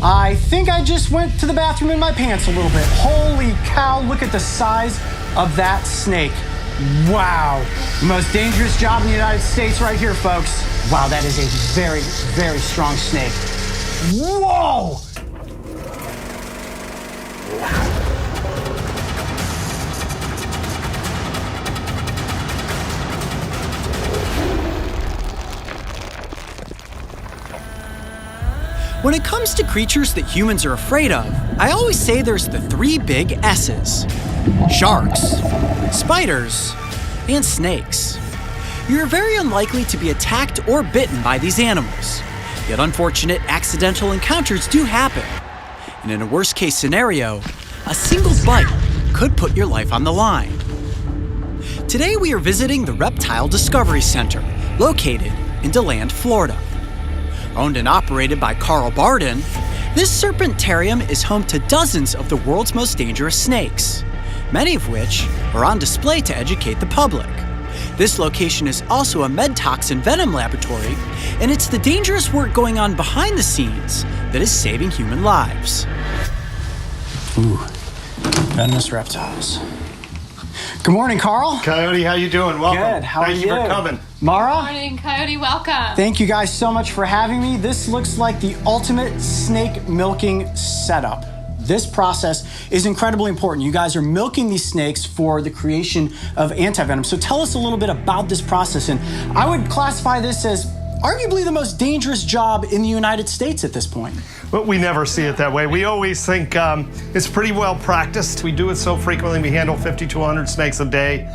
I think I just went to the bathroom in my pants a little bit. Holy cow, look at the size of that snake. Wow. The most dangerous job in the United States right here, folks. Wow, that is a very, very strong snake. Whoa! When it comes to creatures that humans are afraid of, I always say there's the three big S's: sharks, spiders, and snakes. You're very unlikely to be attacked or bitten by these animals, yet unfortunate accidental encounters do happen. And in a worst-case scenario, a single bite could put your life on the line. Today we are visiting the Reptile Discovery Center, located in DeLand, Florida. Owned and operated by Carl Barden, this serpentarium is home to dozens of the world's most dangerous snakes, many of which are on display to educate the public. This location is also a med-toxin venom laboratory, and it's the dangerous work going on behind the scenes that is saving human lives. Ooh, venomous reptiles. Good morning, Carl. Coyote, how you doing? Welcome. Good. How are you? Thank you for coming. Mara? Good morning, Coyote. Welcome. Thank you guys so much for having me. This looks like the ultimate snake milking setup. This process is incredibly important. You guys are milking these snakes for the creation of antivenom. So tell us a little bit about this process. And I would classify this as arguably the most dangerous job in the United States at this point. But we never see it that way. We always think it's pretty well practiced. We do it so frequently. We handle 50 to 100 snakes a day,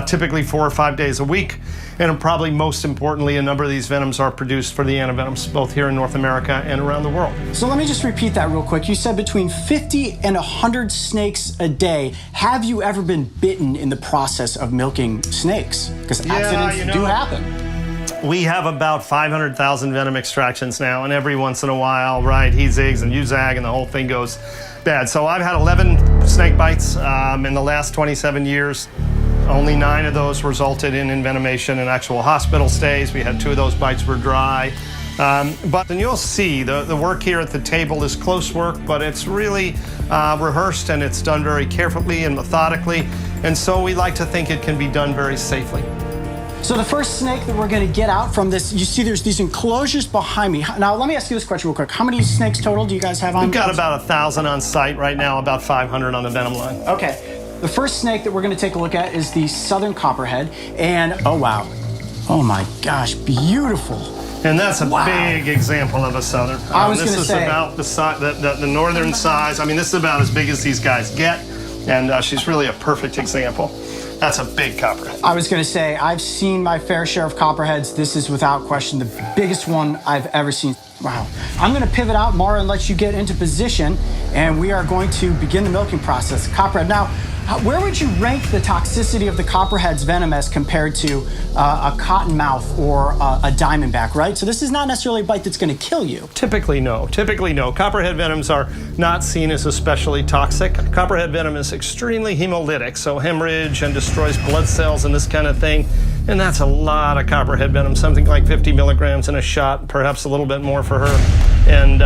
typically 4 or 5 days a week. And probably most importantly, a number of these venoms are produced for the antivenoms, both here in North America and around the world. So let me just repeat that real quick. You said between 50 and 100 snakes a day. Have you ever been bitten in the process of milking snakes? Because accidents do happen. We have about 500,000 venom extractions now, and every once in a while, right, he zigs and you zag and the whole thing goes bad. So I've had 11 snake bites in the last 27 years. Only 9 of those resulted in envenomation and actual hospital stays. We had 2 of those bites were dry. But then you'll see the work here at the table is close work, but it's really rehearsed and it's done very carefully and methodically. And so we like to think it can be done very safely. So the first snake that we're going to get out from this, you see there's these enclosures behind me. Now, let me ask you this question real quick. How many snakes total do you guys have on? We've got about 1,000 on site right now, about 500 on the venom line. Okay. The first snake that we're going to take a look at is the southern copperhead. And, oh, wow. Oh, my gosh, beautiful. And that's a big example of a southern. I was going to say. This is about the northern size. I mean, this is about as big as these guys get. And she's really a perfect example. That's a big copperhead. I was going to say, I've seen my fair share of copperheads. This is without question the biggest one I've ever seen. Wow. I'm going to pivot out, Mara, and let you get into position, and we are going to begin the milking process. Copperhead. Now, where would you rank the toxicity of the copperhead's venom as compared to a cottonmouth or a diamondback, right? So this is not necessarily a bite that's going to kill you. Typically, no. Typically, no. Copperhead venoms are not seen as especially toxic. Copperhead venom is extremely hemolytic, so hemorrhage and destroys blood cells and this kind of thing. And that's a lot of copperhead venom, something like 50 milligrams in a shot, perhaps a little bit more for her. And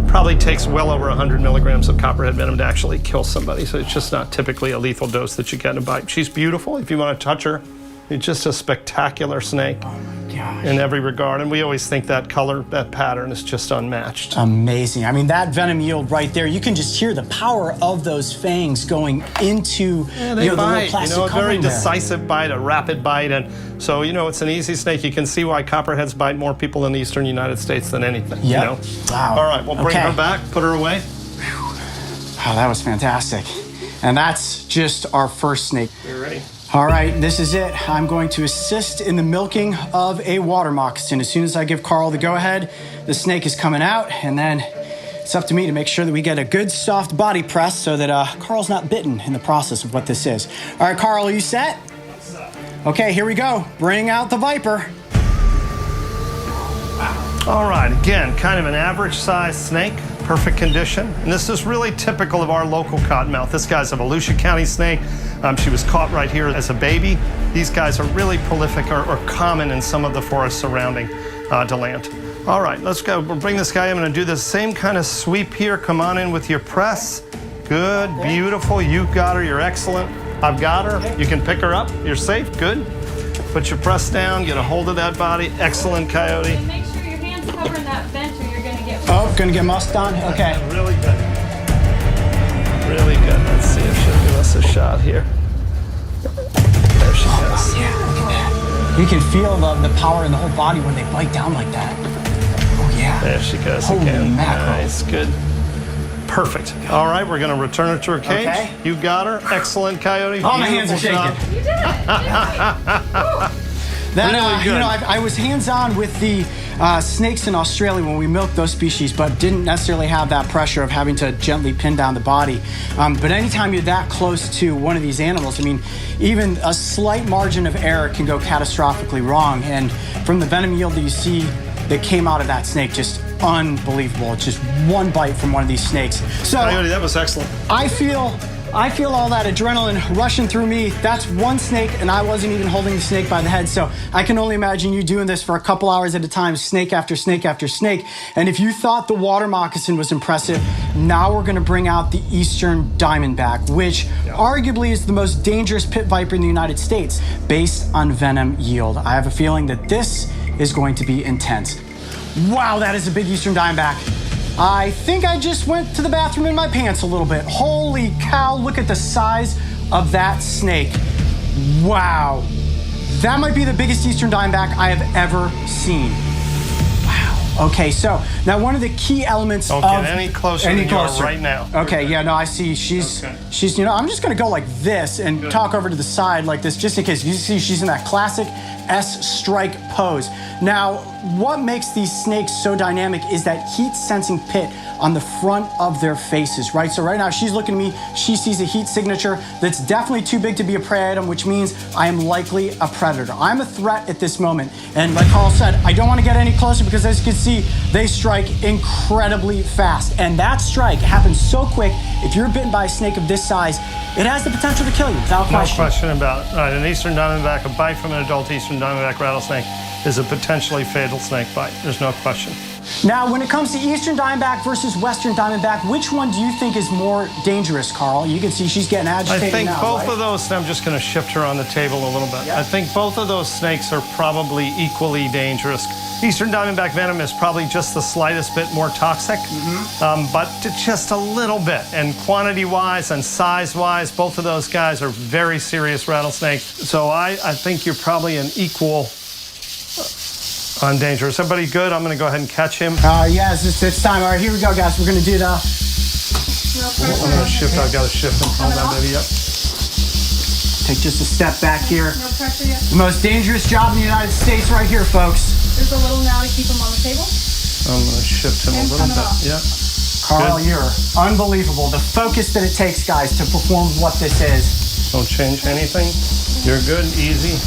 probably takes well over 100 milligrams of copperhead venom to actually kill somebody. So it's just not typically a lethal dose that you get in a bite. She's beautiful. If you want to touch her, it's just a spectacular snake. Oh my gosh. In every regard. And we always think that color, that pattern is just unmatched. Amazing. I mean, that venom yield right there, you can just hear the power of those fangs going into they the little bite, plastic a very covering there. decisive bite, a rapid bite. And so, it's an easy snake. You can see why copperheads bite more people in the eastern United States than anything. Yep. Wow. All right, we'll bring her back, put her away. Oh, that was fantastic. And that's just our first snake. You're ready. All right, this is it. I'm going to assist in the milking of a water moccasin. As soon as I give Carl the go-ahead, the snake is coming out, and then it's up to me to make sure that we get a good soft body press so that Carl's not bitten in the process of what this is. All right, Carl, are you set? Okay, here we go. Bring out the viper. All right, again, kind of an average-sized snake, perfect condition. And this is really typical of our local cottonmouth. This guy's a Volusia County snake. She was caught right here as a baby. These guys are really prolific or common in some of the forests surrounding to land. All right, let's go. We'll bring this guy in. I'm going to do the same kind of sweep here. Come on in with your press. Good, beautiful. You've got her. You're excellent. I've got her. You can pick her up. You're safe. Good. Put your press down. Get a hold of that body. Excellent, Coyote. And make sure your hand's covering that vent or you're going to get... Oh, gonna get musked on? Okay. Really good. Really good. Let's see if she'll give us a shot here. There she goes. Yeah, look at that. You can feel the power in the whole body when they bite down like that. Oh, yeah. There she goes Holy again. mackerel. Nice, good. Perfect. All right, we're going to return her to her cage. Okay. You got her. Excellent, Coyote. Oh, my hands are Beautiful shaking. job. You did it! That, Really good. You know, I was hands-on with the snakes in Australia when we milked those species, but didn't necessarily have that pressure of having to gently pin down the body. But anytime you're that close to one of these animals, I mean, even a slight margin of error can go catastrophically wrong. And from the venom yield that you see that came out of that snake, just unbelievable. It's just one bite from one of these snakes. So Coyote, that was excellent. I feel all that adrenaline rushing through me. That's one snake, and I wasn't even holding the snake by the head. So I can only imagine you doing this for a couple hours at a time, snake after snake after snake. And if you thought the water moccasin was impressive, now we're gonna bring out the eastern diamondback, which arguably is the most dangerous pit viper in the United States based on venom yield. I have a feeling that this is going to be intense. Wow, that is a big eastern diamondback. I think I just went to the bathroom in my pants a little bit. Holy cow, look at the size of that snake. Wow. That might be the biggest eastern diamondback I have ever seen. Wow. Okay, so now one of the key elements Don't get any closer than you are right now. Okay, yeah, no, I see. She's, you know, I'm just gonna go like this and talk over to the side like this just in case. You see she's in that classic S-strike pose. Now, what makes these snakes so dynamic is that heat-sensing pit on the front of their faces, right? So right now, she's looking at me, she sees a heat signature that's definitely too big to be a prey item, which means I am likely a predator. I'm a threat at this moment. And like Carl said, I don't want to get any closer because as you can see, they strike incredibly fast. And that strike happens so quick, if you're bitten by a snake of this size, it has the potential to kill you without question. No question about it. Right, an eastern diamondback, a bite from an adult eastern diamondback rattlesnake is a potentially fatal snake bite. There's no question. Now, when it comes to eastern diamondback versus western diamondback, which one do you think is more dangerous, Carl? You can see she's getting agitated I think now, both right? of those, I'm just going to shift her on the table a little bit. Yep. I think both of those snakes are probably equally dangerous. Eastern diamondback venom is probably just the slightest bit more toxic, but just a little bit. And quantity-wise and size-wise, both of those guys are very serious rattlesnakes. So I think you're probably an equal on dangerous. Everybody good? I'm going to go ahead and catch him. Yes, it's time. All right, here we go, guys. We're going to do the... No I'm pressure. going to shift. I've got to shift him. Hold that baby up. Take just a step back here. No pressure yet. The most dangerous job in the United States right here, folks. There's a little now to keep him on the table. I'm going to shift him a And little coming bit. off. Yeah. Carl, Good. you're unbelievable. The focus that it takes, guys, to perform what this is. Don't change anything. You're good. Easy.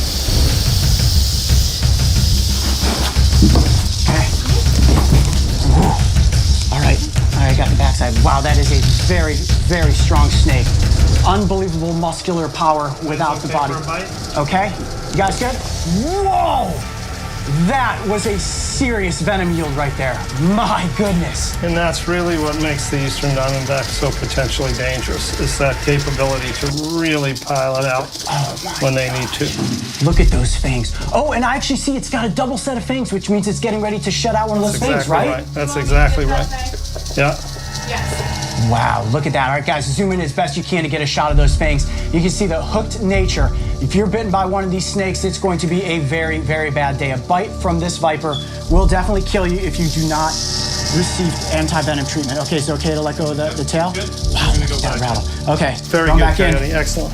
Okay. All right, I got the backside. Wow, that is a very, very strong snake. Unbelievable muscular power without the body. For a bite? Okay, you guys good? Whoa! That was a serious venom yield right there. My goodness. And that's really what makes the eastern diamondback so potentially dangerous, is that capability to really pile it out when they need to. Look at those fangs. Oh, and I actually see it's got a double set of fangs, which means it's getting ready to shut out one of those fangs, right? That's exactly right. Yeah. Yes. Wow, look at that. All right, guys, zoom in as best you can to get a shot of those fangs. You can see the hooked nature. If you're bitten by one of these snakes, it's going to be a very, very bad day. A bite from this viper will definitely kill you if you do not receive anti-venom treatment. Okay, is it okay to let go of the tail? Good. Wow, look at that rattle. Okay, Very going good, back in. Coyote. Excellent.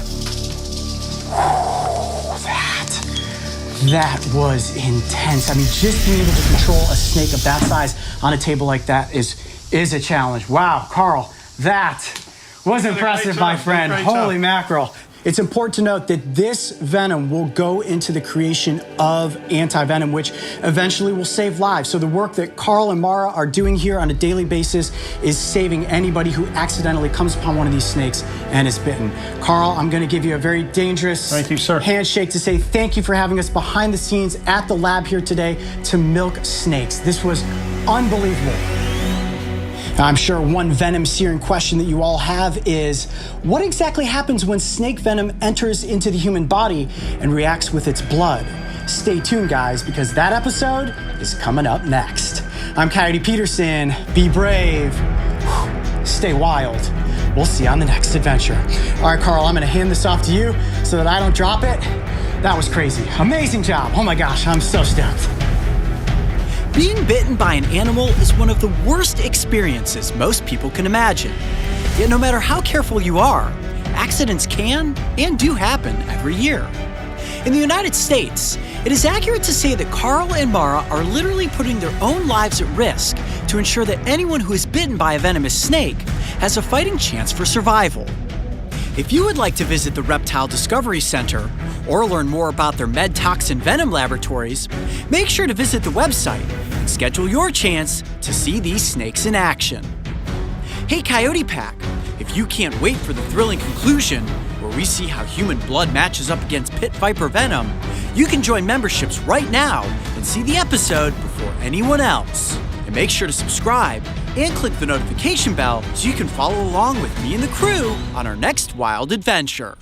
That was intense. I mean, just being able to control a snake of that size on a table like that is a challenge. Wow, Carl, that was impressive, job. my friend. Great Holy job. mackerel. It's important to note that this venom will go into the creation of anti-venom, which eventually will save lives. So the work that Carl and Mara are doing here on a daily basis is saving anybody who accidentally comes upon one of these snakes and is bitten. Carl, I'm going to give you a very dangerous Thank you, sir. handshake to say thank you for having us behind the scenes at the lab here today to milk snakes. This was unbelievable. I'm sure one venom-searing question that you all have is, what exactly happens when snake venom enters into the human body and reacts with its blood? Stay tuned, guys, because that episode is coming up next. I'm Coyote Peterson. Be brave. Stay wild. We'll see you on the next adventure. All right, Carl, I'm going to hand this off to you so that I don't drop it. That was crazy. Amazing job. Oh my gosh, I'm so stoked. Being bitten by an animal is one of the worst experiences most people can imagine. Yet no matter how careful you are, accidents can and do happen every year. In the United States, it is accurate to say that Carl and Mara are literally putting their own lives at risk to ensure that anyone who is bitten by a venomous snake has a fighting chance for survival. If you would like to visit the Reptile Discovery Center or learn more about their med toxin venom laboratories, make sure to visit the website and schedule your chance to see these snakes in action. Hey Coyote Pack, if you can't wait for the thrilling conclusion where we see how human blood matches up against pit viper venom, you can join memberships right now and see the episode before anyone else. And make sure to subscribe and click the notification bell so you can follow along with me and the crew on our next wild adventure.